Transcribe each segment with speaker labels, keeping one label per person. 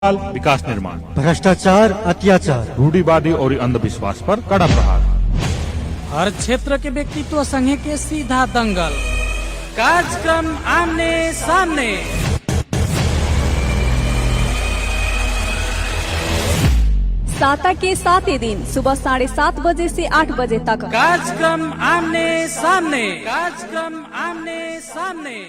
Speaker 1: विकास निर्माण,
Speaker 2: भ्रष्टाचार, अत्याचार,
Speaker 1: रूढ़िवादी और अंधविश्वास पर कड़ा प्रहार।
Speaker 3: हर क्षेत्र के व्यक्तित्व संघ के सीधा दंगल, कार्यक्रम आमने सामने।
Speaker 4: साता के 7 दिन सुबह 7:30 बजे से 8 बजे तक
Speaker 3: कार्यक्रम आमने सामने, कार्यक्रम आमने सामने।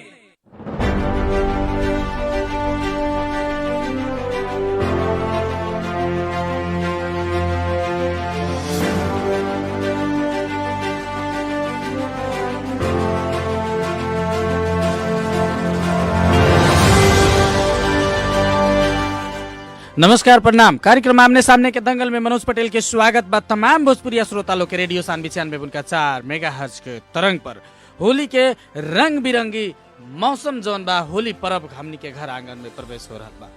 Speaker 3: नमस्कार, प्रणाम। कार्यक्रम आमने सामने के दंगल में मनोज पटेल के स्वागत बा तमाम भोजपुरी श्रोता लोग के रेडियो 95.4 मेगाहर्ट्ज के तरंग पर। होली के रंग बिरंगी मौसम जौन बा, होली पर्व हमनी के घर आंगन में प्रवेश हो रहा बा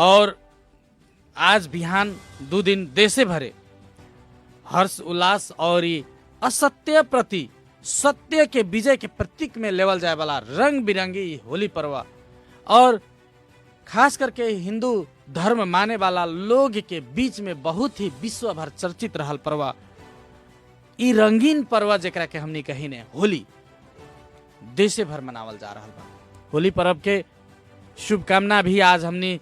Speaker 3: और आज बिहान 2 दिन देशे भरे हर्ष उल्लास और असत्य प्रति सत्य के विजय के प्रतीक में लेवल जाए वाला रंग बिरंगी होली पर्व और खास करके हिंदू धर्म माने वाला लोग के बीच में बहुत ही विश्व भर चर्चित रहल पर्व ई रंगीन पर्व जेकरा के हमनी कही ने होली देशे भर मनावल जा रहल बा। होली पर्व के शुभकामना भी आज हमनी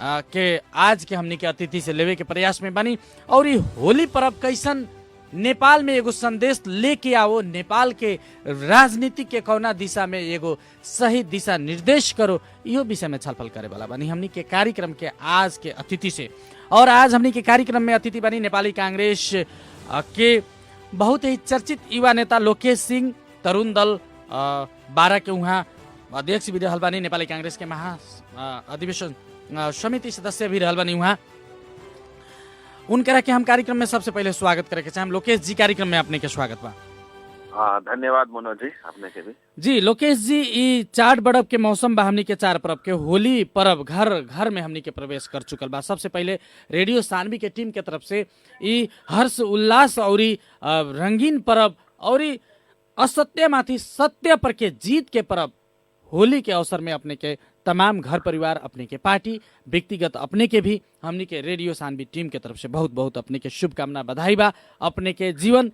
Speaker 3: आज के हमनी के अतिथि से लेवे के प्रयास में बनी और ये होली पर्व कैसन नेपाल में एगो संदेश लेके आओ, नेपाल के राजनीति के कौना दिशा में एगो सही दिशा निर्देश करो, इहो विषय में छलफल करे वाला बनी हमनी के कार्यक्रम के आज के अतिथि से। और आज हमनी के कार्यक्रम में अतिथि बनी नेपाली कांग्रेस के बहुत ही चर्चित युवा नेता लोकेश सिंह, तरुण दल 12 के उहाँ अध्यक्ष भी रहल बानी, नेपाली कांग्रेस के महा अधिवेशन समिति सदस्य भी रहल बानी उहाँ। उनकरा के हम कार्यक्रम में सबसे पहले स्वागत करे के चाहेम। लोकेश जी, कार्यक्रम में अपने के स्वागत बा।
Speaker 5: धन्यवाद मनोज जी, अपने के भी।
Speaker 3: जी लोकेश जी, ई चार बड़ब के मौसम बा, हमनी के चार पर्व के होली पर्व घर घर में हमनी के प्रवेश कर चुकल बा। सबसे पहले रेडियो सानवी के टीम के तरफ से ई हर्ष उल्लास और रंगीन पर्व और असत्य माथी सत्य पर के जीत के पर्व होली के अवसर में अपने के तमाम घर परिवार, अपने के पार्टी, व्यक्तिगत अपने के भी हमनी के रेडियो सानवी टीम के तरफ से बहुत बहुत अपने के शुभकामना, बधाई बा। अपने के जीवन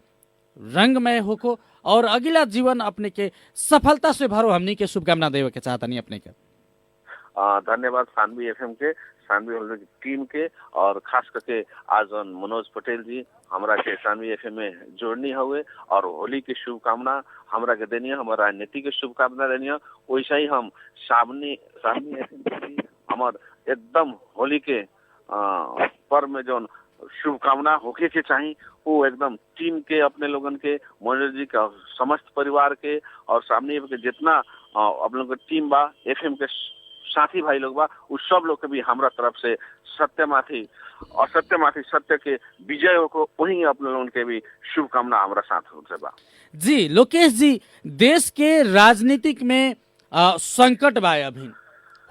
Speaker 3: रंगमय होको और अगला जीवन अपने के सफलता से भरो, हमनी के शुभकामना देवे के चाहतनी अपने के।
Speaker 5: धन्यवाद सानवी एफएम के, सानवी होल्डर की टीम के, और खास करके आज मनोज पटेल जी हमरा के सानवी एफएम में जोड़नी हुए और होली की शुभकामना हमरा के देनी है, हमारा राजनीति के शुभकामना देनी है। वैसा ही हम सानवी एफएम के भी हमार एकदम होली के पर्व में जो शुभकामना होके के चाहिए वो एकदम टीम के, अपने लोगन के, मनोज जी का समस्त परिवार के और सामने के जितना अपने लोग टीम बा, एफएम के साथी भाई लोग बा, उस सब लोग के भी हमरा तरफ से सत्य माथी सत्य के विजय को वही अपने लोगों के भी शुभकामना हमरा साथ से बा।
Speaker 3: जी लोकेश जी, देश के राजनीतिक में संकट बा, अभी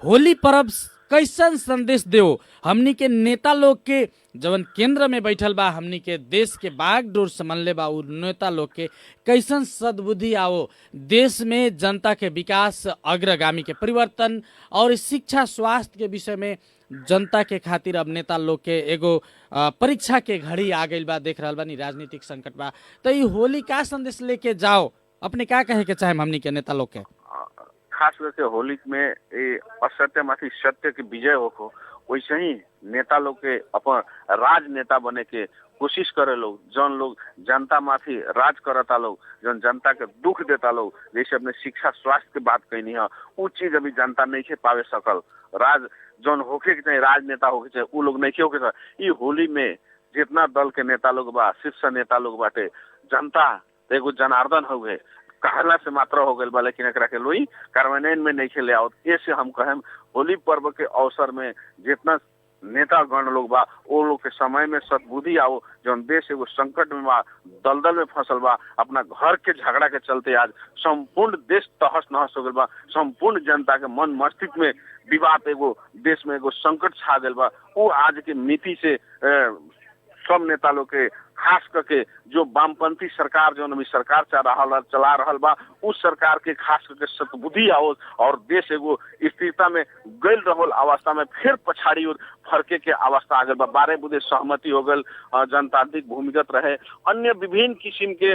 Speaker 3: होली पर्व कैसन संदेश देओ हमनी के नेता लोग के जवन केंद्र में बैठल बा, हमनी के देश के बागडोर संभालले बा, उ नेता लोग के कैसन सद्बुद्धि आओ देश में जनता के विकास, अग्रगामी के परिवर्तन और शिक्षा स्वास्थ्य के विषय में जनता के खातिर अब नेता लोग के एगो परीक्षा के घड़ी आ गई बा, देख रहल बानी राजनीतिक संकट बा, तो ये होली का संदेश लेके जाओ, अपने क्या कहे के चाहे हमनी के नेता लोग के?
Speaker 5: खास करके होली में ये असत्य माथी सत्य की विजय हो, वैसे ही नेता लोग के अपन राजनेता बने के कोशिश करे लोग, जौन लोग जनता माथी राज करता लोग, जौन जनता के दुख देता लोग, जैसे अपने शिक्षा स्वास्थ्य की बात कहनी है, वो चीज अभी जनता नहीं के पावे सकल। राज जौन होके के चाहिए, राजनेता होके चाहिए, वो लोग नहीं होके चाहिए। ये होली में जितना दल के नेता लोग बा, शीर्ष नेता लोग बाटे, जनता एगो जनार्दन हो गए कहला से मात्र हो गए बा, लेकिन एकरा के लोई कार्यान्वयन में नहीं खेले आओ। ऐसे हम कहें होली पर्व के अवसर में जितना नेता गण लोग बा, वो लोग के समय में सद्बुद्धि आओ, जो देश एगो संकट में बा, दलदल में फसल बा, अपना घर के झगड़ा के चलते आज संपूर्ण देश तहस नहस हो गल बा, संपूर्ण जनता के मन मस्तिष्क में विवाद, एगो देश में एगो संकट छा गल बा। वो आज के नीति से सब नेता लोग के खास करके जो वामपंथी सरकार जो अभी सरकार चला रहल बा उस सरकार के खास करके सतबुद्धि आओ और देश एगो स्थिरता में गल रहल अवस्था में फिर पछाड़ी और फरके के अवस्था आ गल बा। 12 बुधे सहमति हो गल, जनतांत्रिक भूमिगत रहे, अन्य विभिन्न किस्म के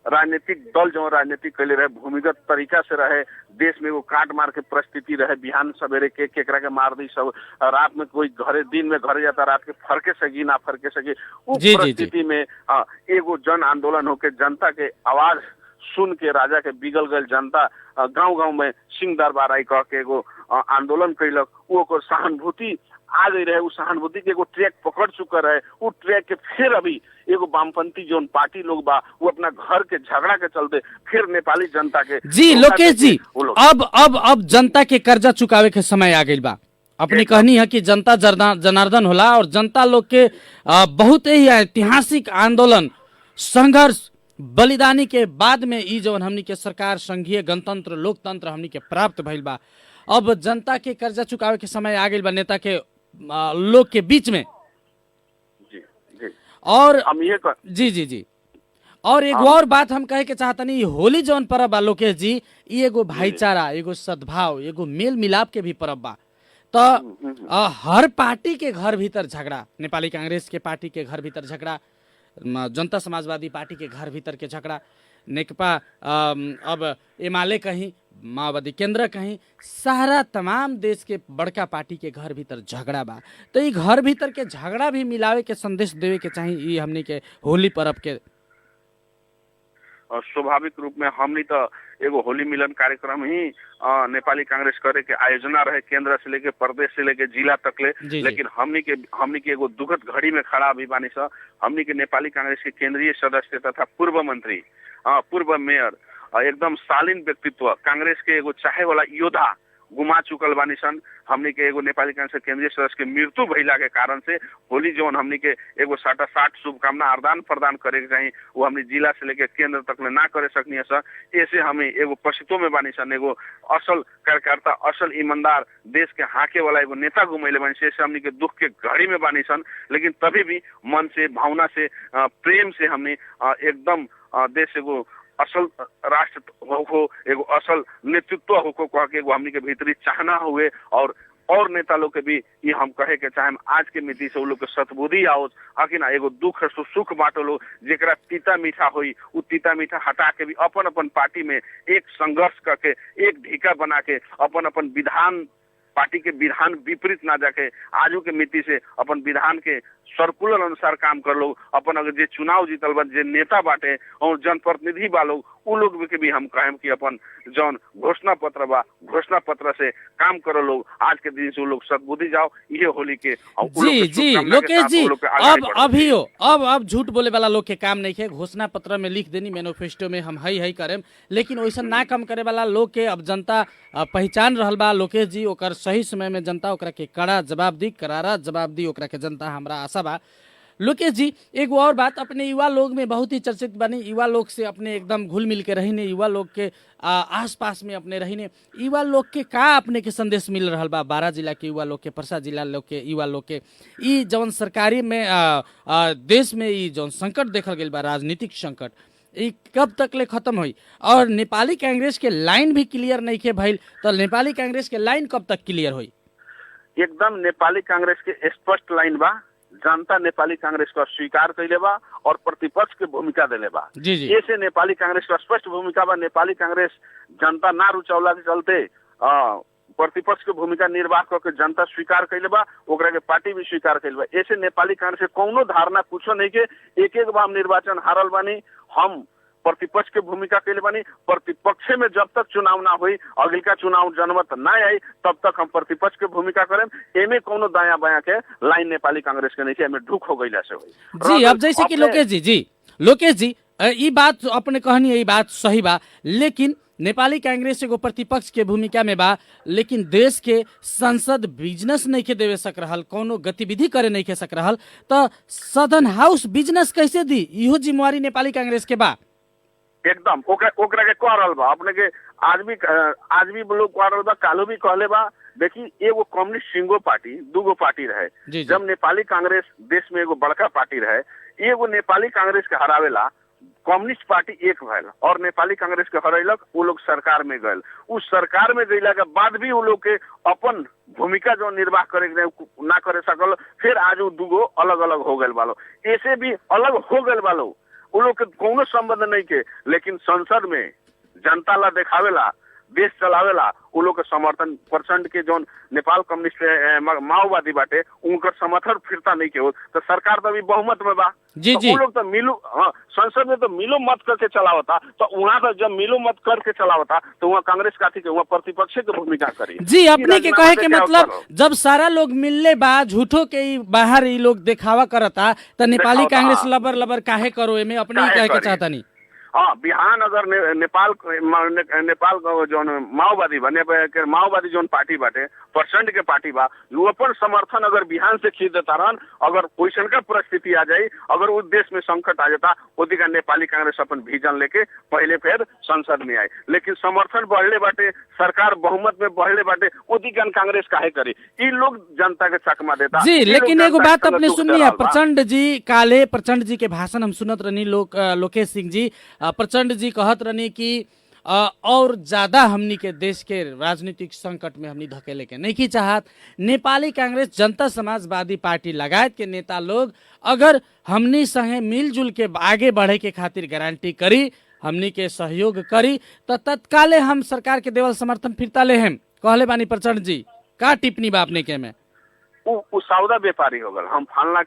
Speaker 5: राजनीतिक दल जो राजनीति कैले रहे भूमिगत तरीका से रहे, देश में वो काट मार के परिस्थिति रहे, बिहान सवेरे के केकरा के मार दी, सब रात में कोई घरे दिन में घरे जाता, रात के फरके सकी ना फरके सकी। उस परिस्थिति में एगो जन आंदोलन होके जनता के आवाज सुन के राजा के बिगल गल जनता गांव गांव में सिंह दरबार आई कह के एगो आंदोलन कैलक, वो सहानुभूति आ गई रहे, उस सहानुभूति के एगो ट्रैक पकड़ चुका रहे, वो ट्रैक के फिर अभी एगो वामपंथी जो पार्टी लोग बा वो अपना घर के झगड़ा के चलते फिर नेपाली जनता के
Speaker 3: जी लोकेश जी अब जनता के कर्जा चुकावे के समय आ गई बा। अपनी कहनी है कि जनता जनार्दन होला और जनता लोग के बहुत ही ऐतिहासिक आंदोलन संघर्ष बलिदानी के बाद में ई जवन हमनी के सरकार संघीय गणतंत्र लोकतंत्र हमनी के प्राप्त भइल बा। अब जनता के कर्जा चुकावे के समय आ गई बा नेता के लोग के बीच में।
Speaker 5: जी
Speaker 3: और
Speaker 5: हम ये
Speaker 3: जी और एक और बात हम कहे के चाहतनी, होली जौन पर्व बा लोकेश जी, ई एगो भाईचारा, एगो सद्भाव, एगो मेल मिलाप के भी पर्व बा। तो हर पार्टी के घर भीतर झगड़ा, नेपाली कांग्रेस के पार्टी के घर भीतर झगड़ा, जनता समाजवादी पार्टी के घर भीतर के झगड़ा, नेकपा अब एमाले कहीं, माओवादी केंद्र कहीं, सारा तमाम देश के बड़का पार्टी के घर भीतर झगड़ा बा। तो ये घर भीतर के झगड़ा भी मिलावे के संदेश देवे के चाहिए ये हमनी के होली पर्व के।
Speaker 5: स्वाभाविक रूप में हमनी तो एगो होली मिलन कार्यक्रम ही नेपाली कांग्रेस करे के आयोजना रहे, केंद्र से लेके प्रदेश से लेके जिला तक ले। लेकिन हमनी के एगो दुखद घड़ी में खड़ा अभी बानी सा। हमनी के नेपाली कांग्रेस के केंद्रीय सदस्य तथा पूर्व मंत्री, पूर्व मेयर, एकदम शालीन व्यक्तित्व, कांग्रेस के एगो चाहे वाला योद्धा गुमा चुकल बानी सन। हमनी के एगो नेपाली कांग्रेस केंद्रीय सदस्य के मृत्यु भइला के कारण से होली जोन हमनी के एगो 60 शुभकामना आदान प्रदान करे के चाहिए, वो हमनी जिला से लेके केंद्र तक में ना करे सकनी है सर। ऐसे हमें एगो पछितो में बानी सन, एगो असल कार्यकर्ता, असल ईमानदार, देश के हाके वाला एगो नेता घुमैले बानी से हमनी के दुख के घड़ी में बानी सन। लेकिन तभी भी मन से, भावना से, प्रेम से हमने एकदम देश एगो असल राष्ट्र हो, एगो असल नेतृत्व हो को कह के एगो हमनी के भीतरी चाहना हुए। और नेता लोग के भी ये हम कहे के चाहे आज के मिति से वो लोग के सतबुद्धि आओ, आखिर ना एगो दुख सुख बांटो लो, जेकरा तीता मीठा होई उ तीता मीठा हटा के भी अपन पार्टी में एक संघर्ष करके, एक ढीका बना के अपन विधान, पार्टी के विधान विपरीत ना जाके आजू के मिति से अपन विधान के सर्कुलर अनुसार काम कर लो। अपन अगर जे चुनाव जीतल बा, जे नेता बाटे और जनप्रतिनिधि बा लोग, उ लोग के भी हम कहें कि अपन जौन घोषणा पत्र बा, घोषणा पत्र से काम करो लोग। आज के दिन से वो लोग सद्बुद्धि जाओ, ये होली के
Speaker 3: जी लोकेश जी अब झूठ बोले वाला लोग के काम नहीं है। घोषणा पत्र में लिख देनी, मैनिफेस्टो में हम हई करें, लेकिन वैसा ना काम करे वाला लोग के अब जनता पहचान रहल बा लोकेश जी। ओकर सही समय में जनता ओकरा के कड़ा जवाब दी, करारा जवाब दी, ओकरा के जनता हमरा आशा बा। लोकेश जी एक और बात, अपने युवा लोग में बहुत ही चर्चित बनी, युवा लोग से अपने एकदम घुल मिल के रहीने, युवा लोग के आसपास में अपने रहीने, युवा लोग के का अपने के संदेश मिल रहा बा? 12 जिला के युवा लोग के, परसा जिला लोग के युवा लोग के, ई जौन सरकारी में देश में ई जौन संकट देखल गई बा, राजनीतिक संकट, ई कब तक ले खत्म हुई? और नेपाली कांग्रेस के लाइन भी क्लियर नहीं के भइल, तो नेपाली कांग्रेस के लाइन कब तक क्लियर हुई?
Speaker 5: एकदम नेपाली कांग्रेस के स्पष्ट लाइन बा। जनता नेपाली कांग्रेस को स्वीकार कैले बा और प्रतिपक्ष के भूमिका देले बा। ऐसे नेपाली कांग्रेस का स्पष्ट भूमिका बा। नेपाली कांग्रेस जनता ना रुचौला के चलते प्रतिपक्ष के भूमिका निर्वाह करके जनता स्वीकार कैले बा, ओकरा के पार्टी भी स्वीकार कैले बा। ऐसे नेपाली कांग्रेस के कौनो धारणा कुछो नहीं के एक बार निर्वाचन हारल बानी, हम प्रतिपक्ष के भूमिका कैले बानी। प्रतिपक्ष में जब तक चुनाव ना हुई, अगला चुनाव जनमत ना आई, तब तक हम प्रतिपक्ष के भूमिका करें। एमे कोनो दाया बाया के लाइन नेपाली कांग्रेस के नहीं है, एमे ढुक हो गईला से हुई।
Speaker 3: जी अब जैसे कि लोकेश जी ई बात अपने कहनी है, ई बात सही बा, लेकिन नेपाली कांग्रेस एगो प्रतिपक्ष के भूमिका में बा, लेकिन देश के संसद बिजनेस नहीं के देवे सक रहल, कोनो गतिविधि करे नहीं के सक रहल, तो सदन हाउस बिजनेस कैसे दी? इहो जिम्मेवारी नेपाली कांग्रेस के बा।
Speaker 5: एकदम ओकरा के कह रहल बा। अपने के आज भी लोग कह रहल बा, कालो भी कहले बा। देखी, एगो कम्युनिस्ट सिंगो पार्टी, दूगो पार्टी रहे।
Speaker 3: जी।
Speaker 5: जब नेपाली कांग्रेस देश में एगो बड़का पार्टी रहे, एगो नेपाली कांग्रेस के हरावेला कम्युनिस्ट पार्टी एक भैल और नेपाली कांग्रेस के हरैलक, वो लोग सरकार में गए। उस सरकार में गईला के बाद भी वो लोग के अपन भूमिका जो निर्वाह करे ना करे सकल, फिर आज वो दूगो अलग अलग हो गए वालो। ऐसे भी अलग हो गए वालो, वो लोग के कोनो संबंध नहीं के, लेकिन संसद में जनता ला देखावेला, देश चलावेला, वो लोग के समर्थन परसेंट के जो नेपाल कम्युनिस्ट माओवादी बाटे उनकर समर्थन फिरता नहीं के हो। तो सरकार तो अभी बहुमत में बा।
Speaker 3: जी
Speaker 5: तो
Speaker 3: जी।
Speaker 5: वो लोग तो मिलो, हाँ, संसद में तो मिलो मत करके चलावता, तो वहाँ तो जब मिलो मत करके चलावता तो वहाँ कांग्रेस का थी कि वहाँ प्रतिपक्ष की भूमिका करी।
Speaker 3: जी, अपने के कहे के मतलब जब सारा लोग मिलले बा, झूठो के ही बाहर ही लोग दिखावा करता, तो नेपाली कांग्रेस लबर लबर काहे करो, एमे अपने ही कहे के चाहता नहीं।
Speaker 5: हाँ, बिहान अगर नेपाल जो माओवादी बा, माओवादी जो पार्टी बाटे परसेंट के पार्टी बा, वो अपन समर्थन अगर बिहान से खींच देता रहन, अगर पोजिशन का परिस्थिति आ जाये, अगर उस देश में संकट आ जाता, ओदी का नेपाली कांग्रेस अपन विजन लेके पहले फिर संसद में आए। लेकिन समर्थन बढ़ले बाटे, सरकार बहुमत में बढ़ले बाटे, ओदी का कांग्रेस काहे करे? ये लोग जनता के चकमा देता।
Speaker 3: जी, लेकिन एगो बात अपने सुनिए, प्रचंड जी काले प्रचंड जी के भाषण हम सुनत रहनी, लोकेश सिंह जी प्रचंड जी कहत रहनी कि और ज्यादा हमनी के देश के राजनीतिक संकट में हमनी धकेले के नहीं की चाहत। नेपाली कांग्रेस जनता समाजवादी पार्टी लगायत के नेता लोग अगर हमनी संगे मिलजुल के आगे बढ़े के खातिर गारंटी करी, हमनी के सहयोग करी, तो तत्काले हम सरकार के देवल समर्थन फिरता ले हम कहले बानी। प्रचंड जी का टिप्पणी बा अपने के में?
Speaker 5: वो सौदा व्यापारी हो गल। हम फालना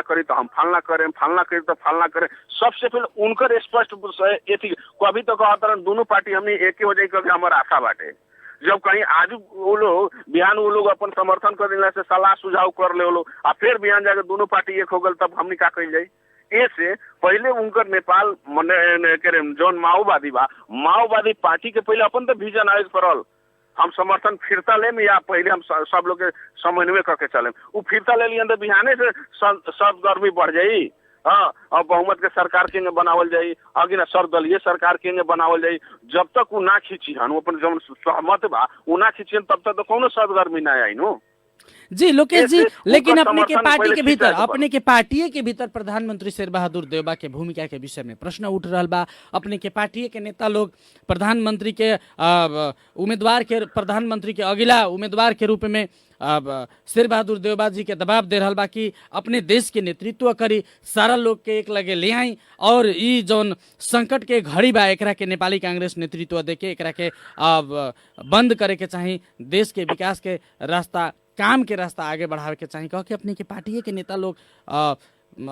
Speaker 5: करी तो हम फालना करें, फालना करी तो फालना करें। सबसे पहले उनकर स्पष्ट कभी तो कहता दोनों पार्टी हमने एक हो जाए, कभी हमारा आशा बाटे। जब कहीं आज वो लोग बिहान वो लोग अपन समर्थन कर दिला से सलाह सुझाव कर ले लोग, और फिर बिहान जाकर दोनों पार्टी एक हो गल, तब हमने का कही जाये। ऐसे पहले उनकर नेपाल जो माओवादी बा, माओवादी पार्टी के पहले अपन तो विजन आयोज करल, हम समर्थन फिरता लेम या पहले हम सब लोग के समन्वय करके चले, वो फिरता ले लिया तो बिहाने से सब गर्मी बढ़ जाई। हाँ, और बहुमत के सरकार के बनावल जाई, आगे ना सर्वदलीय सरकार के बनावल जाई। जब तक वो ना खींची हन, वो अपन जो सहमत बा वो ना खींची, तब तक तो कोनो सदगर्मी ना आई नो।
Speaker 3: जी लोकेश जी, लेकिन अपने के पार्टी के भीतर, अपने के पार्टी के भीतर प्रधानमंत्री शेर बहादुर देउबा के भूमिका के विषय में प्रश्न उठ रहा बा। अपने के पार्टी के नेता लोग प्रधानमंत्री के उम्मीदवार के, प्रधानमंत्री के अगिला उम्मीदवार के रूप में शेर बहादुर देउबा जी के दबाव दे रहा बा कि अपने देश के नेतृत्व करी, सारा लोग के एक लगे ले आई, और ई जौन संकट के घड़ी बा एकरा के नेपाली कांग्रेस नेतृत्व देके एकरा के बंद करे के चाही, देश के विकास के रास्ता, काम के रास्ता आगे बढ़ावे के चाहिए। कह के अपने के पार्टी के नेता लोग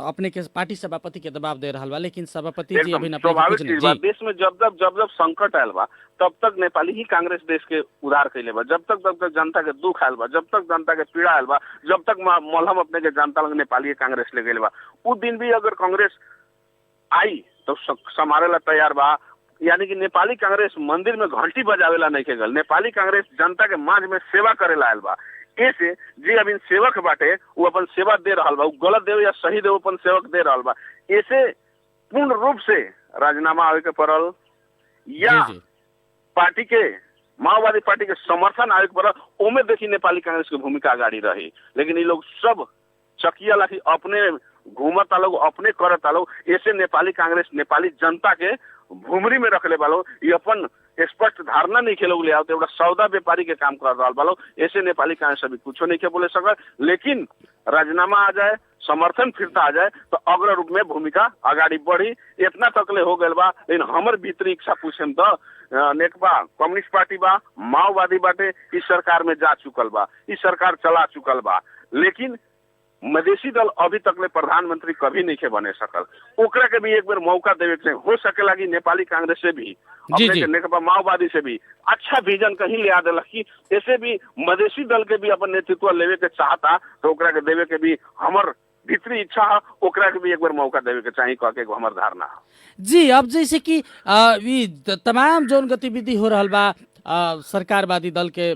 Speaker 3: अपने के पार्टी सभापति के दबाव दे रहा बा, लेकिन सभापति जी अभी
Speaker 5: स्वाभाविक चीज बा। देश में जब संकट आयल बा, तब तक नेपाली ही कांग्रेस देश के उधार कैले बा। जब तक जनता के दुख आयल बा, जब तक जनता के पीड़ा आयल बा, जब तक मलहम अपने के जनता लग नेपाली कांग्रेस ले गए बा। उस दिन भी अगर कांग्रेस आई तो संभाले ला तैयार बा। यानी कि नेपाली कांग्रेस मंदिर में घंटी बजावेला नहीं के गल, नेपाली कांग्रेस जनता के मांझ में सेवा करेला आयल बा। ऐसे जी अब इन सेवक बाटे वो अपन सेवा दे रहा बा, गलत देव या सही देव अपन सेवक दे रहा बा। ऐसे पूर्ण रूप से राजीनामा आवे के पड़ल या पार्टी के माओवादी पार्टी के समर्थन आवे के पड़ल, ओमे देखी नेपाली कांग्रेस की भूमिका आगाड़ी रही। लेकिन ये लोग सब चकिया लाठी अपने घूमता लोग, अपने करता लोग। ऐसे नेपाली कांग्रेस नेपाली जनता के भूमरी में रखले वालो, ये अपन स्पष्ट धारणा नहीं खेलो ले आओ, एवं सौदा व्यापारी के काम कर रहा वालो। ऐसे नेपाली कांग्रेस अभी कुछ नहीं के बोले सका। लेकिन राजीनामा आ जाए, समर्थन फिरता आ जाए तो अग्र रूप में भूमिका आगाड़ी बढ़ी। इतना तकले हो गए बा। लेकिन हमर भीतरी इच्छा पूछे तो नेकपा कम्युनिस्ट पार्टी बा, माओवादी बाटे, इस सरकार में जा चुकल बा, इस सरकार चला चुकल बा। लेकिन मधेसी दल अभी तक ले प्रधानमंत्री कभी नहीं के बने सकल। ओकरा के भी एक बार मौका देवे के हो सके लगी। नेपाली कांग्रेस से भी, अपने के नेकपा माओवादी से भी अच्छा विजन कहीं ले आ दिलक कि ऐसे भी मधेसी दल के भी अपन नेतृत्व लेवे के चाहता, तो ओकरा के देवे के भी हमर भीतरी इच्छा है, ओकरा के भी एक बार मौका देवे के चाहिए, कह के हमर धारणा है।
Speaker 3: जी, अब जैसे कि तमाम जोन गतिविधि हो रहा बा, सरकारवादी दल के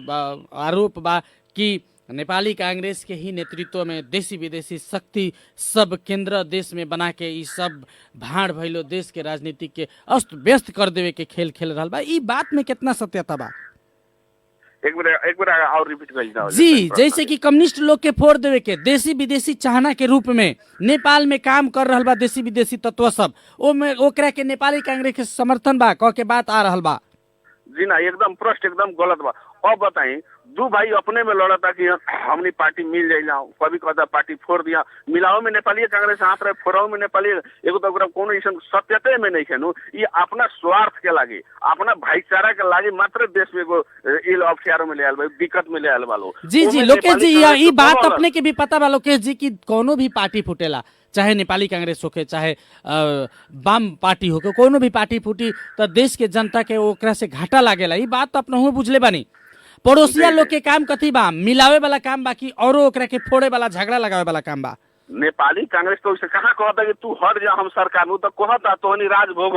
Speaker 3: आरोप बा कि नेपाली कांग्रेस के ही नेतृत्व में देशी विदेशी शक्ति सब केंद्र देश में बना के ई सब भाड़ भइलो देश के राजनीति के अस्त व्यस्त कर देवे के खेल खेल रहा बा। ई बात में कितना सत्यता बा?
Speaker 5: एक बार और रिपीट कर दीजिए।
Speaker 3: जी, जैसे कि कम्युनिस्ट लोग के फोड़ देवे के देशी विदेशी चाहना के रूप में नेपाल में काम कर रहल बा देशी विदेशी तत्व सब, ओकरा के नेपाली कांग्रेस के समर्थन बा कह के बात आ रहल बा।
Speaker 5: जी ना, एकदम प्रश्न एकदम गलत बा। अब बताई, दू भाई अपने में लड़ता कि हमनी पार्टी मिल जाइला, कभी कहता पार्टी फोड़ दिया, मिलाओ में नेपाली कांग्रेस हाथ रहे, फोड़ाओ में नेपाली, एगो तो कोनो ऐसा सत्यते में नहीं खेनु। ये अपना स्वार्थ के लागी, अपना भाईचारा के लागी मात्र देश में एगो इल अफियारो में ले आल बा, दिक्कत में ले आल बालो।
Speaker 3: जी जी लोकेश जी, ये बात अपने के भी पता बा लोकेश जी की कोनो भी पार्टी फुटेला, चाहे नेपाली कांग्रेस होके चाहे वाम पार्टी होके, कोनो भी पार्टी फूटी तो देश के जनता के ओकरा से घाटा लागेला। ये बात तो अपना बुझले बानी। पड़ोसिया लोग के काम कथी बा? मिलावे वाला काम बाकी औरो ओकरा के फोड़े वाला, झगड़ा लगावे वाला काम बा।
Speaker 5: नेपाली कांग्रेस तो उसे कहाँ कहता कि तू हट जा हम सरकार में, तो कहता तोहनी राज भोग,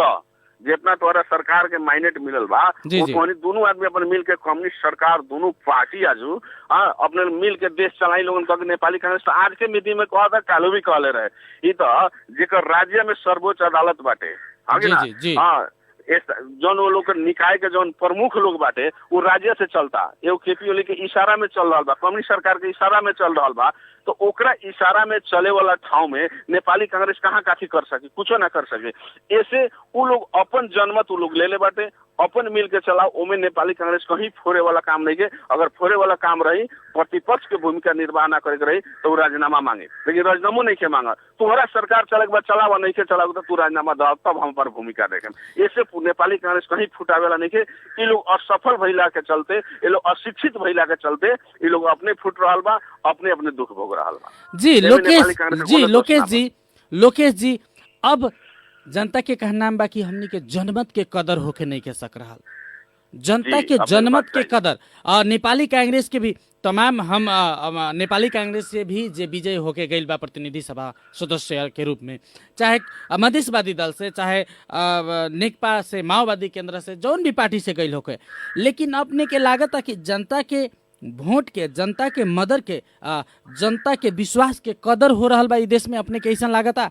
Speaker 5: जितना तोहरा सरकार के माइनेट मिलल बा वो तोहनी दोनों आदमी अपन मिल के कम्युनिस्ट सरकार दोनों पार्टी आजू अपने मिल के देश चलाई लोगन कह नेपाली कांग्रेस आज के मिति में कहता, कालो भी कहले रहे। ई तो जेकर राज्य में सर्वोच्च अदालत बाटे, जौन वो लोग निकाय के जौन प्रमुख लोग बाटे वो राज्य से चलता, एगो केपी ओली के इशारा में चल रहा बा, कम्युनिस्ट सरकार के इशारा में चल रहा बा। तो ओकरा इशारा में चले वाला ठाव में नेपाली कांग्रेस कहाँ काफी कर सके, कुछ ना कर सके। ऐसे वो लोग अपन जनमत वो लोग ले बाटे, अपन मिल के चलाओ, ओमे नेपाली कांग्रेस कहीं फोड़े वाला काम नहीं के। अगर फोड़े वाला काम रही, प्रतिपक्ष के भूमिका निर्वाह ना करे रही तो वो राजीनामा मांगे, लेकिन राजीनामा नहीं के मांगा। तुम्हारा सरकार चले के बाद चलावा नहीं के चलाओ तो तू राजीनामा दो, तब हम पर भूमिका देखें। ऐसे नेपाली कांग्रेस कहीं फुटावे वाला नहीं के। ये लोग असफल भइला के चलते, ये लोग अशिक्षित भइला के चलते ये लोग अपने फुट रहा बा, अपने अपने दुख भोग रहा बा।
Speaker 3: जी लोकेश जी, अब जनता के कहना बा कि हमनी के जनमत के कदर होके नहीं के सक रहा, जनता के जनमत के कदर। और नेपाली कांग्रेस के भी तमाम हम नेपाली कांग्रेस से भी जे विजय होके गई बा प्रतिनिधि सभा सदस्य के रूप में, चाहे मधेशवादी दल से, चाहे नेकपा से, माओवादी केंद्र से, जौन भी पार्टी से गई होके, लेकिन अपने के लागत है कि जनता के वोट के, जनता के मदर के, जनता के विश्वास के कदर हो रहा बा ई देश में, अपने के ऐसा लागता?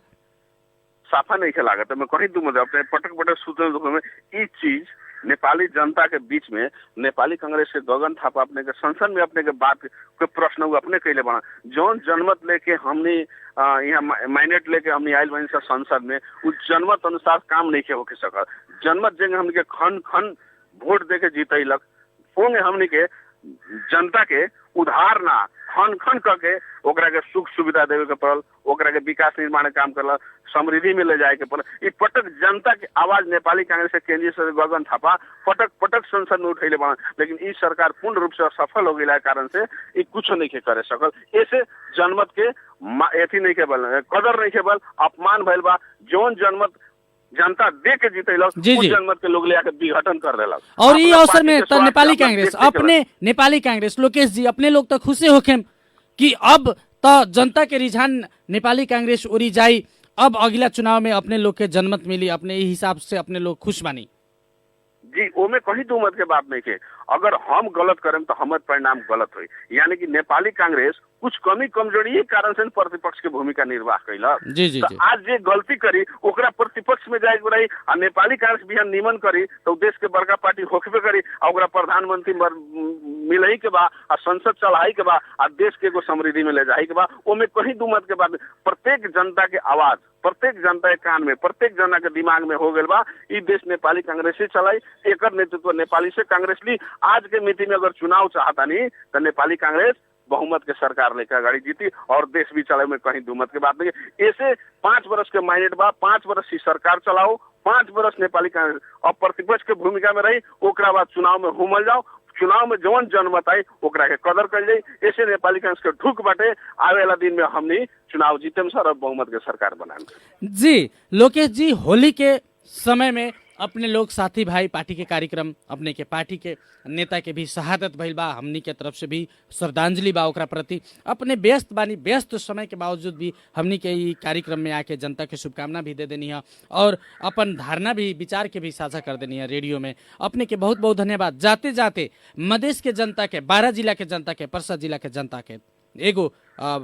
Speaker 5: साफा नहीं के लागत। मैं कहीं दू मतलब अपने पटक पटक सूचना दुख में ई चीज नेपाली जनता के बीच में नेपाली कांग्रेस के गगन थापा अपने के संसद में अपने के बात के प्रश्न वो अपने कैले बना, जौन जनमत लेके हमने यहाँ माइनेट लेके हमने आयल बनी संसद में, उस जनमत अनुसार काम नहीं के होके सकल। जनमत जगह हमने के खन खन वोट दे के जीतलक, ओंगे हमने के जनता के उधार ना खन खन करके ओकरा के सुख सुविधा देवे के पड़ल, ओकरा के विकास निर्माण काम करल, समृद्धि में ले जाए के पड़ल। ई पटक जनता के आवाज नेपाली कांग्रेस के केंद्रीय सदस्य गगन थापा पटक पटक संसद में उठैले बना, लेकिन ई सरकार पूर्ण रूप से असफल हो गई कारण से ई कुछ नहीं के करे सकल। ऐसे जनमत के एथी नहीं के बल, कदर नहीं के बल, अपमान भइल बा। जौन जनमत जनता दे के जीतलक, उस जनमत के लोग ले आके विघटन कर देलक।
Speaker 3: और ये अवसर में तो नेपाली कांग्रेस, अपने नेपाली कांग्रेस लोकेश जी, अपने लोग तो खुशी होके कि अब तो जनता के रुझान नेपाली कांग्रेस ओरी जाई, अब अगला चुनाव में अपने लोग के जनमत मिली, अपने हिसाब से अपने लोग खुश बानी?
Speaker 5: जी, ओमे कहीं दो मत के बात नहीं के। अगर हम गलत करें तो हमारे परिणाम गलत हुई, यानी कि नेपाली कांग्रेस कुछ कमी कमजोरी के कारण से प्रतिपक्ष के भूमिका निर्वाह कैला। तो आज जे गलती करी ओकरा प्रतिपक्ष में जाए रही, आ नेपाली कांग्रेस बिहान निमन करी तो देश के बड़का पार्टी होकबे करी, और प्रधानमंत्री मिलही के बा, आ संसद चलाई के बा, आ देश के एगो समृद्धि में ले जाए के बा। ओमे कहीं दू मत के बात, प्रत्येक जनता के आवाज प्रत्येक जनता के कान में, प्रत्येक जना के दिमाग में हो गए बा ई देश नेपाली कांग्रेस से चलाई, एकर नेतृत्व नेपाली से कांग्रेस ली। आज के मिति में अगर चुनाव चाहता नहीं तो नेपाली कांग्रेस बहुमत के सरकार लेकर अगाड़ी जीती और देश भी चलाए में कहीं दुमत के बात नहीं। ऐसे 5 वर्ष के माइनेट बा, 5 वर्ष की सरकार चलाओ, 5 वर्ष नेपाली कांग्रेस अब प्रतिपक्ष के भूमिका में रही, ओकरा बाद चुनाव में घूमल जाओ, चुनाव में जौन जनमत आई ओकरा के कदर कर जाए। ऐसे नेपाली कांग्रेस के ढुक बाटे, आवे वाला दिन में हमनी चुनाव जीते सर और बहुमत के सरकार बनाए।
Speaker 3: जी लोकेश जी, होली के समय में अपने लोग साथी भाई पार्टी के कार्यक्रम अपने के पार्टी के नेता के भी शहादत भइल बा, हमनी के तरफ से भी श्रद्धांजलि बा ओकरा प्रति। अपने व्यस्त बानी, व्यस्त समय के बावजूद भी हमनी के ई कार्यक्रम में आके जनता के शुभकामना भी दे देनी है और अपन धारणा भी विचार के भी साझा कर देनी है रेडियो में। अपने के बहुत बहुत धन्यवाद। जाते जाते मधेश के जनता के, 12 जिला के जनता के, परसा जिला के जनता के, एगो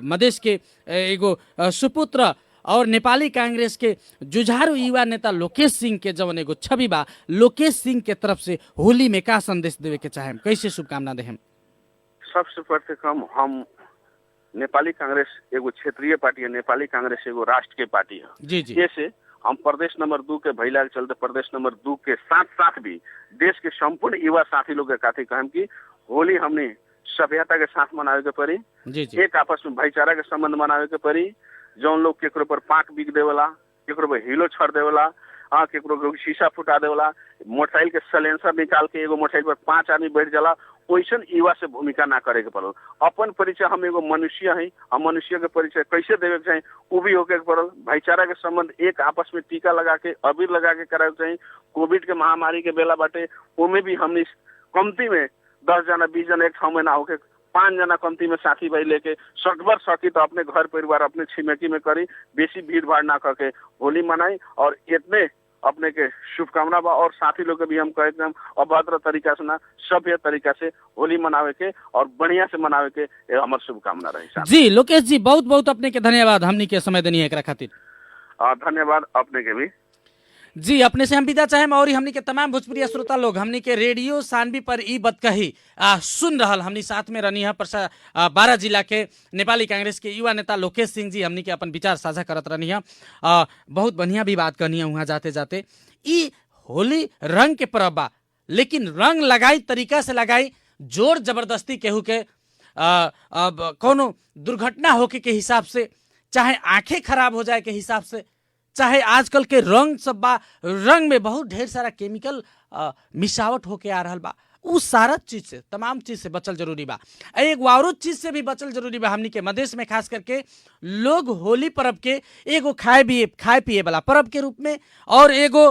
Speaker 3: मधेश के एगो सुपुत्र और नेपाली कांग्रेस के जुझारू युवा नेता लोकेश सिंह के जवन एगो छवि बा, लोकेश सिंह के तरफ से होली में का संदेश देवे के चाहे, कैसे शुभकामना देहम?
Speaker 5: सबसे प्रथम हम नेपाली कांग्रेस एगो क्षेत्रीय पार्टी है, नेपाली कांग्रेस एगो राष्ट्र के पार्टी है।
Speaker 3: जी जी।
Speaker 5: जैसे हम प्रदेश नंबर 2 के भैला के चलते प्रदेश नंबर 2 के साथ साथ भी देश के संपूर्ण युवा साथी लोग के काथी कहम की होली हमने सभ्यता के साथ मनावे के पड़ी।
Speaker 3: जी जी।
Speaker 5: एक आपस में भाईचारा के संबंध मनावे के पड़ी। जौन लोग केकरो पर पाक बिक देवला, केकरो पर हिलो छड़ देवला, केकरो के शीशा फुटा देवला, मोटरसाइकिल के सलेंसर निकाल के एगो मोटरसाइकिल पर 5 आदमी बैठ जाला, वैसन युवा से भूमिका ना करे के पड़ल। अपन परिचय हम एगो मनुष्य है, हम मनुष्य के परिचय कैसे देवे के चाहिए वो भी होके पड़ल। भाईचारा के संबंध एक आपस में टीका लगा के, अबीर लगा के करावे के चाहिए। कोविड के महामारी के बेला बाटे ओमे भी हमने कमती में 10 जना 20 जना एक ठाव में ना होके 5 जना कमती में साथी भाई लेके सकबर सकी तो अपने घर परिवार अपने छिमेकी में करी, बेसी भीड़ भाड़ ना करके होली मनाई। और इतने अपने के शुभकामना बा और साथी लोग के भी हम कहे एकदम अभद्र तरीका से ना, सभ्य तरीका से होली मनावे के और बढ़िया से मनावे के हमार शुभकामना रही।
Speaker 3: जी लोकेश जी, बहुत बहुत अपने के धन्यवाद हमनी के समय देनी है एकरा खातिर।
Speaker 5: धन्यवाद अपने के भी।
Speaker 3: जी, अपने से हम विदा चाहे और हमनी के तमाम भोजपुरी श्रोता लोग हमनी के रेडियो सानवी पर ई बत कही सुन रहल। हमनी साथ में रहनी है 12 जिला के नेपाली कांग्रेस के युवा नेता लोकेश सिंह जी, हमनी के अपन विचार साझा करत रहनी है। बहुत बढ़िया भी बात कहनी है वहाँ जाते जाते। ई होली रंग के पर्व बा, लेकिन रंग लगाई तरीका से लगाई, जोर जबरदस्ती केहू के कोनो दुर्घटना होके के हिसाब से, चाहे आंखें खराब हो जाए के हिसाब से, चाहे आजकल के रंग सब बा, रंग में बहुत ढेर सारा केमिकल मिसावट होके आ रहल बा, उ सारा चीज से, तमाम चीज से बचल जरूरी बा। एक वारो चीज से भी बचल जरूरी बा। हमनी के मधेश में खास करके लोग होली पर्व के एगो खाए पिए वाला पर्व के रूप में और एगो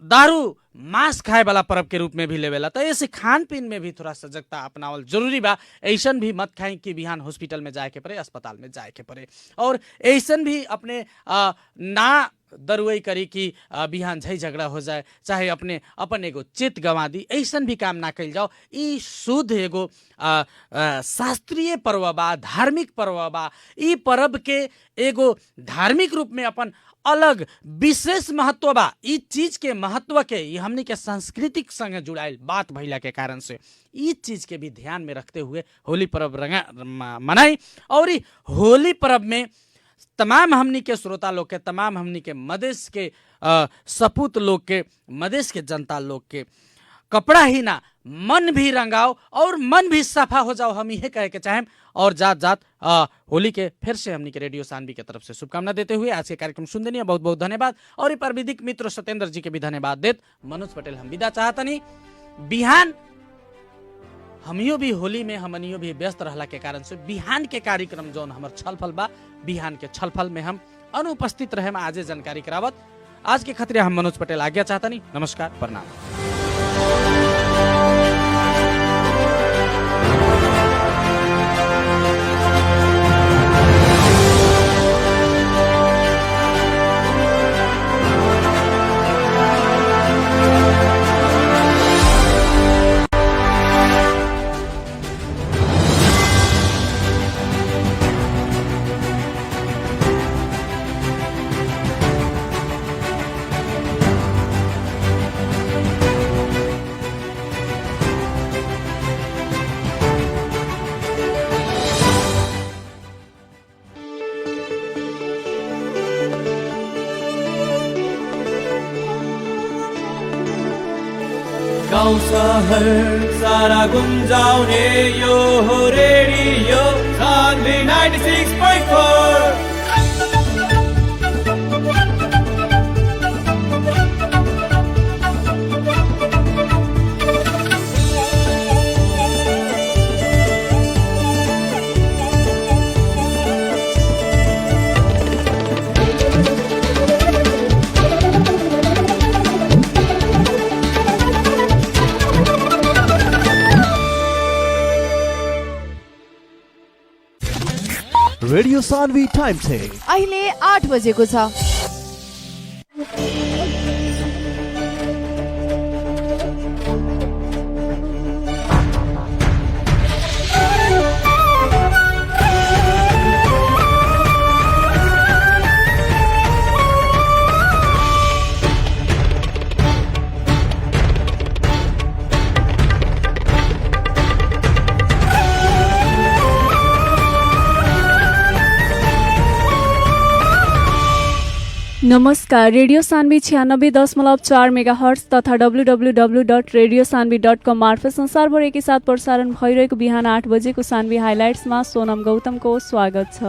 Speaker 3: दारू मांस खाए वाला पर्व के रूप में भी लेवेला। तो ऐसे खान पीन में भी थोड़ा सजगता अपनावल जरूरी बा। ऐसन भी मत खाई कि बिहान हॉस्पिटल में जाए के पड़े, अस्पताल में जाए के पड़े, और ऐसन भी अपने ना दरुई करी कि बिहान झै झगड़ा हो जाए, चाहे अपने अपन एगो चित गंवा दी, ऐसन भी काम ना कल जाओ। ई शुद्ध एगो शास्त्रीय पर्व बा, धार्मिक पर्व बा। ई पर्व के एगो धार्मिक रूप में अपन अलग विशेष महत्व बा। ई चीज के महत्व के ये हमनी के सांस्कृतिक संग जुड़ाइल बात भइला के कारण से ई चीज के भी ध्यान में रखते हुए होली पर्व मनाई। और ई होली पर्व में तमाम हमनी के श्रोता लोग के, तमाम हमनी के मधेश के सपूत लोग के, मधेश के जनता लोग के कपड़ा ही ना, मन भी रंगाओ और मन भी सफा हो जाओ, हम यह कहे के चाहें। और जात जात होली के फिर से हमनी के रेडियो सानवी के तरफ से शुभकामना देते हुए आज के कार्यक्रम सुन देनी। बहुत बहुत धन्यवाद। और ये प्रविधिक मित्र सत्येंद्र जी के भी धन्यवाद देत मनोज पटेल हम विदा चाहतनी। बिहान हमियो भी होली में हमनियो भी व्यस्त रहला के कारण से बिहान के कार्यक्रम जौन हमर छलफल बा, बिहान के छलफल में हम अनुपस्थित रहे आज जानकारी करावत। आज के खतरे हम मनोज पटेल आज्ञा चाहतनी। नमस्कार, प्रणाम।
Speaker 6: गाउँ सहर सारा गुन्जाउने यो हो radio Sanvi 96.4।
Speaker 7: Radio Sanvi time check
Speaker 8: अहिले 8 बजेको छ।
Speaker 4: नमस्कार, रेडियो सान्वी 96.4 मेगाहर्ट्ज तथा www.radiosanvi.com मार्फत संसारभर एकैसाथ प्रसारण भइरहेको बिहान 8 बजेको सान्वी हाइलाइट्समा सोनम गौतमको स्वागत छ।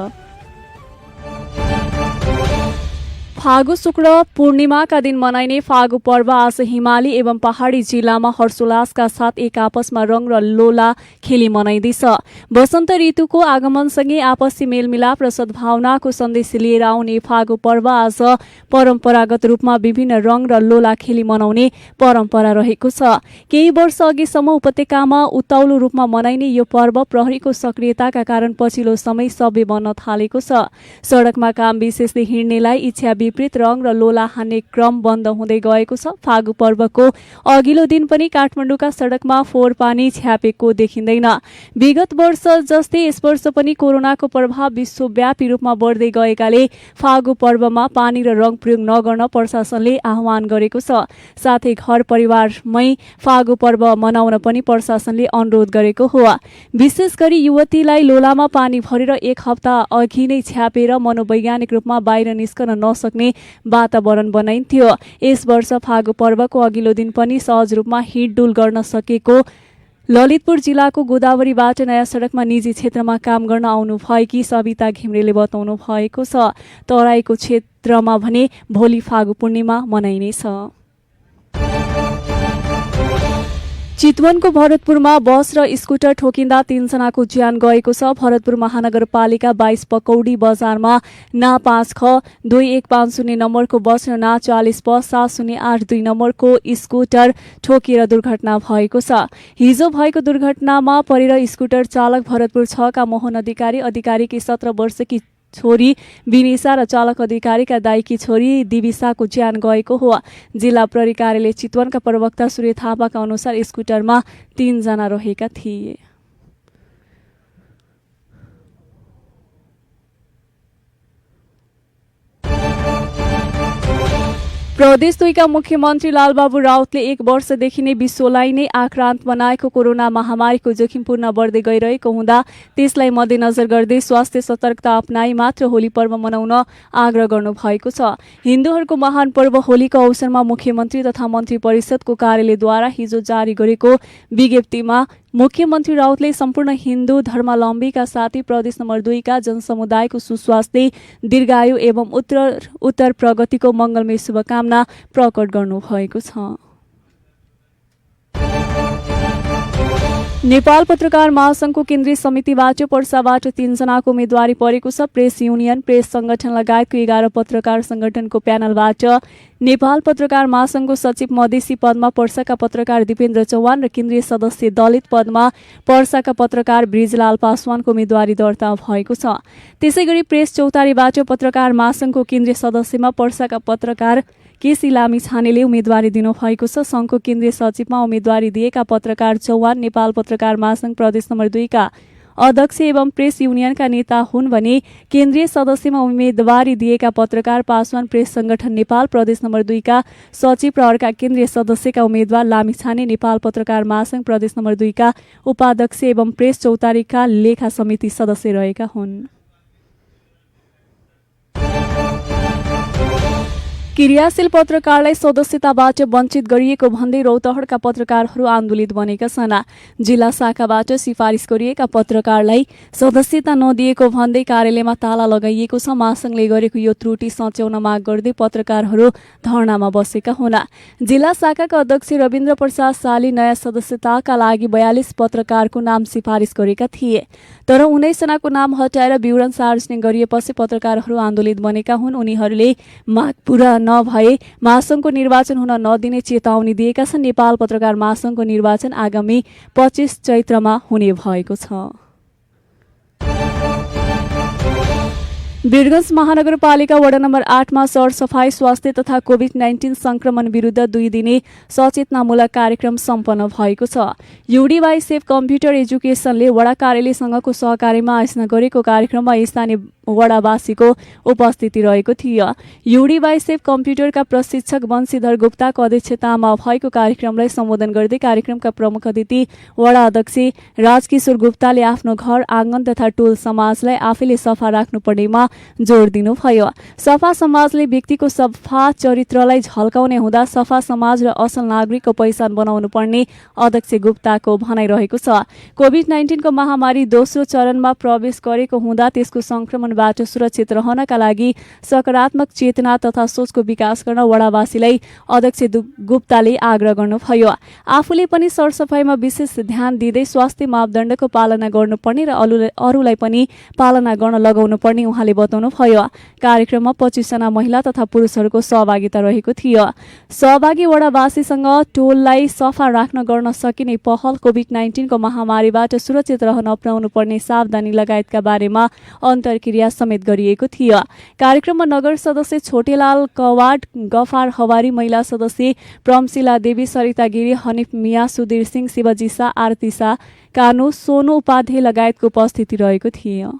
Speaker 4: फागु शुक्ल पूर्णिमाका दिन मनाइने फागु पर्व आज हिमाली एवं पहाडी जिल्लामा हर्षोल्लासका साथ एक आपसमा रंग र लोला खेली मनाइँदैछ। वसन्त ऋतुको आगमनसँगै आपसी मेलमिलाप र सद्भावनाको सन्देश लिएर आउने फागु पर्व आज परम्परागत रूपमा विभिन्न रंग र लोला खेली मनाउने परम्परा रहेको छ। केही वर्ष अघिसम्म उपत्यकामा उत्ताउलो रूपमा मनाइने यो पर्व प्रहरीको सक्रियताका कारण पछिल्लो समय सबै बन्न थालेको छ। सडकमा काम विशेषले हिँड्नेलाई इच्छा विपरीत रंग र लोला हान्ने क्रम बन्द हुँदै गएको छ। फागु पर्वको अघिल्लो दिन पनि काठमाडौँका सडकमा फोहोर पानी छ्यापेको देखिँदैन। विगत वर्ष जस्तै यस वर्ष पनि कोरोनाको प्रभाव विश्वव्यापी रूपमा बढ्दै गएकाले फागु पर्वमा पानी र रंग प्रयोग नगर्न प्रशासनले आह्वान गरेको छ। साथै घर परिवारमै फागु पर्व मनाउन पनि प्रशासनले अनुरोध गरेको हो। विशेष गरी युवतीलाई लोलामा पानी भरेर एक हप्ता अघि नै छ्यापेर मनोवैज्ञानिक रूपमा बाहिर निस्कन नसक्ने वातावरण बनाइन्थ्यो। यस वर्ष फागु पर्वको अघिल्लो दिन पनि सहज रूपमा हिँडडुल गर्न सकेको ललितपुर जिल्लाको गोदावरीबाट नयाँ सडकमा निजी क्षेत्रमा काम गर्न आउनु भएकी सविता घिम्रेले बताउनु भएको छ। तराईको क्षेत्रमा भने भोलि फागु पूर्णिमा मनाइनेछ। चितवनको भरतपुरमा बस र स्कुटर ठोकिँदा 3 जनाको ज्यान गएको छ। भरतपुर महानगरपालिका 22 पकौडी बजारमा ना 5ख2150 नम्बरको बस र ना 40प7082 नम्बरको स्कुटर ठोकिएर दुर्घटना भएको छ। हिजो भएको दुर्घटनामा परेर स्कुटर चालक भरतपुर 6 का मोहन अधिकारीकी 17 वर्षकी छोरी विनिसा र चालक अधिकारीका दाइकी छोरी दिविसाको ज्यान गएको हो। जिल्ला प्रहरी कार्यालय चितवनका प्रवक्ता सूर्य थापाका अनुसार स्कुटरमा 3 जना रहेका थिए। प्रदेश 2 का मुख्यमन्त्री लालबाबु राउतले 1 वर्षदेखि नै विश्वलाई नै आक्रान्त बनाएको कोरोना महामारीको जोखिमपूर्ण बढ्दै गइरहेको हुँदा त्यसलाई मध्यनजर गर्दै स्वास्थ्य सतर्कता अपनाई मात्र होली पर्व मनाउन आग्रह गर्नु भएको छ। हिन्दूहरूको महान पर्व होलीको अवसरमा मुख्यमन्त्री तथा मन्त्री परिषदको कार्यालयद्वारा हिजो जारी गरेको विज्ञप्तिमा मुख्यमन्त्री राउतले सम्पूर्ण हिन्दू धर्मावलम्बीका साथै प्रदेश नम्बर 2 का जनसमुदायको सुस्वास्थ्य, दीर्घायु एवं उत्तर प्रगतिको मंगलमय शुभकामना प्रकट गर्नुभएको छ। नेपाल पत्रकार महासंघको केन्द्रीय समितिबाट पर्साबाट 3 जनाको उम्मेदवारी परेको छ। प्रेस युनियन, प्रेस संगठन लगायतको 11 पत्रकार संगठनको प्यानलबाट नेपाल पत्रकार महासंघको सचिव मधेसी पदमा पर्साका पत्रकार दिपेन्द्र चौहान र केन्द्रीय सदस्य दलित पदमा पर्साका पत्रकार बृजलाल पासवानको उम्मेदवारी दर्ता भएको छ। त्यसैगरी प्रेस चौतारीबाट पत्रकार महासंघको केन्द्रीय सदस्यमा पर्साका पत्रकार केसी लामी छानेले उम्मेदवारी दिनुभएको छ। संघको केन्द्रीय सचिवमा उम्मेदवारी दिएका पत्रकार चौहान नेपाल पत्रकार महासंघ प्रदेश नम्बर 2 का अध्यक्ष एवं प्रेस युनियनका नेता हुन् भने केन्द्रीय सदस्यमा उम्मेदवारी दिएका पत्रकार पासवान प्रेस संगठन नेपाल प्रदेश नम्बर 2 का सचिव र अर्का केन्द्रीय सदस्यका उम्मेदवार लामिछाने नेपाल पत्रकार महासंघ प्रदेश नम्बर 2 का उपाध्यक्ष एवं प्रेस चौतारीका लेखा समिति सदस्य रहेका हुन्। क्रियाशील पत्रकारलाई सदस्यताबाट वञ्चित गरिएको भन्दै रौतहटका पत्रकारहरू आन्दोलित बनेका छन्। जिल्ला शाखाबाट सिफारिस गरिएका पत्रकारलाई सदस्यता नदिएको भन्दै कार्यालयमा ताला लगाइएको छ। महासंघले गरेको यो त्रुटि सच्याउन माग गर्दै पत्रकारहरू धरनामा बसेका हुन्। जिल्ला शाखाका अध्यक्ष रविन्द्र प्रसाद शाहले नयाँ सदस्यताका लागि 42 पत्रकारको नाम सिफारिस गरेका थिए, तर 19 जनाको नाम हटाएर विवरण सार्वजनिक गरिएपछि पत्रकारहरू आन्दोलित बनेका हुन्। उनीहरूले माग पूरा नभए महासंघको निर्वाचन हुन नदिने चेतावनी दिएका छन्। नेपाल पत्रकार महासंघको निर्वाचन आगामी 25 चैत्रमा हुने भएको छ। वीरगञ्ज महानगरपालिका वडा नम्बर 8 मा सरसफाई स्वास्थ्य तथा कोभिड-19 संक्रमण विरुद्ध 2 दिने सचेतनामूलक कार्यक्रम सम्पन्न भएको छ। युडीवाई सेफ कम्प्युटर एजुकेसनले वडा कार्यालयसँगको सहकार्यमा आयोजना गरेको कार्यक्रममा स्थानीय वडावासीको उपस्थिति रहेको थियो। युडीवाई सेफ कम्प्युटरका प्रशिक्षक वंशीधर गुप्ताको अध्यक्षतामा भएको कार्यक्रमलाई सम्बोधन गर्दै कार्यक्रमका प्रमुख अतिथि वडा अध्यक्ष राजकिशोर गुप्ताले आफ्नो घर आँगन तथा टोल समाजलाई आफैले सफा राख्नुपर्नेमा जोड दिनुभयो। सफा समाजले व्यक्तिको सफा चरित्रलाई झल्काउने हुँदा सफा समाज र असल नागरिकको पहिचान बनाउनु पर्ने अध्यक्ष गुप्ताको भनाइरहेको छ। कोभिड-19 को महामारी दोस्रो चरणमा प्रवेश गरेको हुँदा त्यसको संक्रमणबाट सुरक्षित रहनका लागि सकारात्मक चेतना तथा सोचको विकास गर्न वडावासीलाई अध्यक्ष गुप्ताले आग्रह गर्नुभयो। आफूले पनि सरसफाइमा विशेष ध्यान दिँदै स्वास्थ्य मापदण्डको पालना गर्नुपर्ने र अरूलाई पनि पालना गर्न लगाउनु पर्ने उहाँले बताउनुभयो। कार्यक्रममा 25 जना महिला तथा पुरुषहरूको सहभागिता रहेको थियो। सहभागी वडावासीसँग टोललाई सफा राख्न गर्न सकिने पहल, कोभिड-19 को महामारीबाट सुरक्षित रहन अपनाउनु पर्ने सावधानी लगायतका बारेमा अन्तर्क्रिया समेत गरिएको थियो। कार्यक्रममा नगर सदस्य छोटेलाल कवाड, गफार हवारी, महिला सदस्य प्रमशिला देवी, सरिता गिरी, हनिफ मिया, सुधीर सिंह, शिवजी शाह, आरती शाह, कानु, सोनु उपाध्याय लगायतको उपस्थिति रहेको थियो।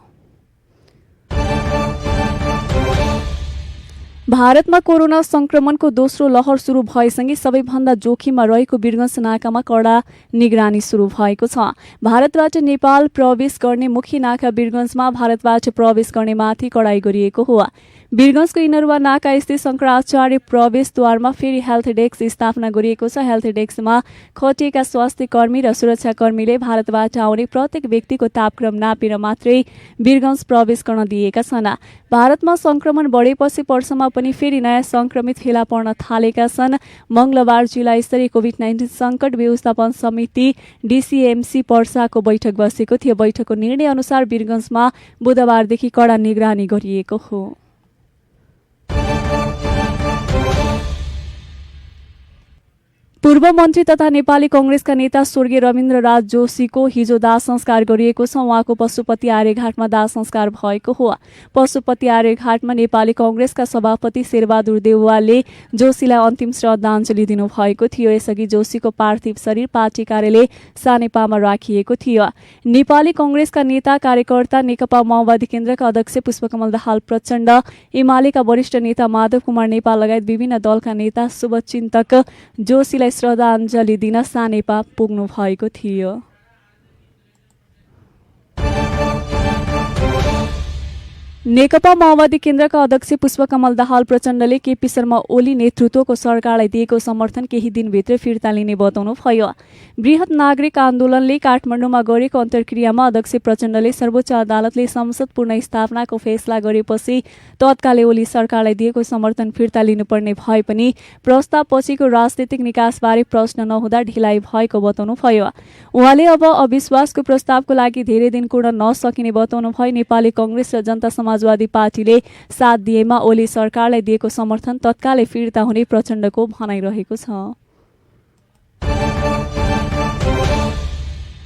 Speaker 4: भारतमा कोरोना संक्रमणको दोस्रो लहर सुरु भएसँगै सबैभन्दा जोखिममा रहेको वीरगञ्ज नाकामा कडा निगरानी सुरु भएको छ। भारतबाट नेपाल प्रवेश गर्ने मुख्य नाका वीरगञ्जमा भारतबाट प्रवेश गर्नेमाथि कडाई गरिएको हो। वीरगञ्जको इनरुवा नाका स्थित शंकराचार्य प्रवेशद्वारमा फेरि हेल्थ डेस्क स्थापना गरिएको छ। हेल्थ डेस्कमा खटिएका स्वास्थ्य कर्मी र सुरक्षाकर्मीले भारतबाट आउने प्रत्येक व्यक्तिको तापक्रम नापेर मात्रै वीरगञ्ज प्रवेश गर्न दिएका छन्। भारतमा संक्रमण बढेपछि पर्समा पनि फेरि नयाँ संक्रमित फेला पर्न थालेका छन्। मंगलबार जिल्ला स्तरीय कोभिड-19 संकट व्यवस्थापन समिति डीसीएमसी पर्साको बैठक बसेको थियो। बैठकको निर्णय अनुसार वीरगञ्जमा बुधबारदेखि कडा निगरानी गरिएको हो। पूर्व मन्त्री तथा नेपाली कंग्रेसका नेता स्वर्गीय रविन्द्र राज जोशीको हिजो दाह संस्कार गरिएको छ। उहाँको पशुपति आर्यघाटमा दाह संस्कार भएको हो। पशुपति आर्यघाटमा नेपाली कंग्रेसका सभापति शेरबहादुर देउवालले जोशीलाई अन्तिम श्रद्धाञ्जली दिनुभएको थियो। यसअघि जोशीको पार्थिव शरीर पार्टी कार्यालय सानेपामा राखिएको थियो। नेपाली कंग्रेसका नेता कार्यकर्ता, नेकपा माओवादी केन्द्रका अध्यक्ष पुष्पकमल दाहाल प्रचण्ड, एमालेका वरिष्ठ नेता माधव कुमार नेपाल लगायत विभिन्न दलका नेता शुभचिन्तक जोशीलाई श्रद्धाञ्जली दिन सानेपा पुग्नु भएको थियो। नेकपा माओवादी केन्द्रका अध्यक्ष पुष्पकमल दाहाल प्रचण्डले केपी शर्मा ओली नेतृत्वको सरकारलाई दिएको समर्थन केही दिनभित्र फिर्ता लिने बताउनुभयो। बृहत नागरिक आन्दोलनले काठमाडौँमा गरेको अन्तर्क्रियामा अध्यक्ष प्रचण्डले सर्वोच्च अदालतले संसद पुनर्स्थापनाको फैसला गरेपछि तत्कालै ओली सरकारलाई दिएको समर्थन फिर्ता लिनुपर्ने भए पनि प्रस्तावपछिको राजनीतिक निकासबारे प्रश्न नहुँदा ढिलाइ भएको बताउनुभयो। उहाँले अब अविश्वासको प्रस्तावको लागि धेरै दिन कुर्न नसकिने बताउनुभयो। नेपाली कंग्रेस र जनता समाजवादी पार्टीले साथ दिएमा ओली सरकारलाई दिएको समर्थन तत्कालै फिर्ता हुने प्रचण्डको भनाइरहेको छ।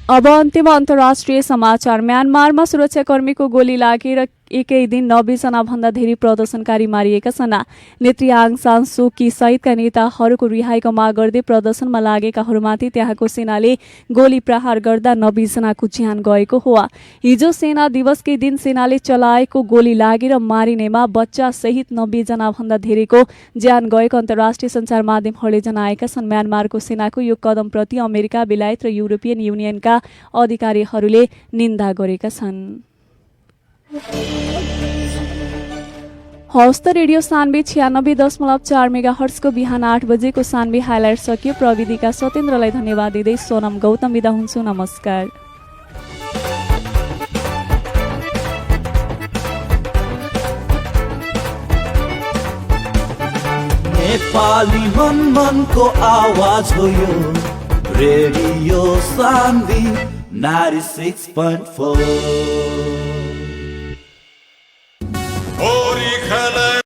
Speaker 4: अब अन्त्यमा अन्तर्राष्ट्रिय समाचार। म्यानमारमा सुरक्षाकर्मीको गोली लागेर एकै दिन 90 जना भन्दा धेरै प्रदर्शनकारी मारिएका छन्। नेत्री आङ सान सू की सहितका नेताहरूको रिहाईको माग गर्दै प्रदर्शनमा लागेकाहरूमाथि त्यहाँको सेनाले गोली प्रहार गर्दा 90 जनाको ज्यान गएको हो। हिजो सेना दिवसकै दिन सेनाले चलाएको गोली लागेर मारिनेमा बच्चा सहित 90 जना भन्दा धेरैको ज्यान गएको अन्तर्राष्ट्रिय सञ्चार माध्यमहरूले जनाएका छन्। म्यानमारको सेनाको यो कदमप्रति अमेरिका, बेलायत र युरोपियन युनियनका अधिकारीहरूले निन्दा गरेका छन्। हवस् त रेडियो सान्वी 96.4 मेगाहर्ट्जको बिहान 8 बजेको सान्वी हाइलाइट सकियो। प्रविधिका सत्येन्द्रलाई धन्यवाद दिँदै सोनम गौतम बिदा हुन्छु। नमस्कार।
Speaker 6: नेपाली मन को आवाज हो यो रेडियो सान्वी 96.4।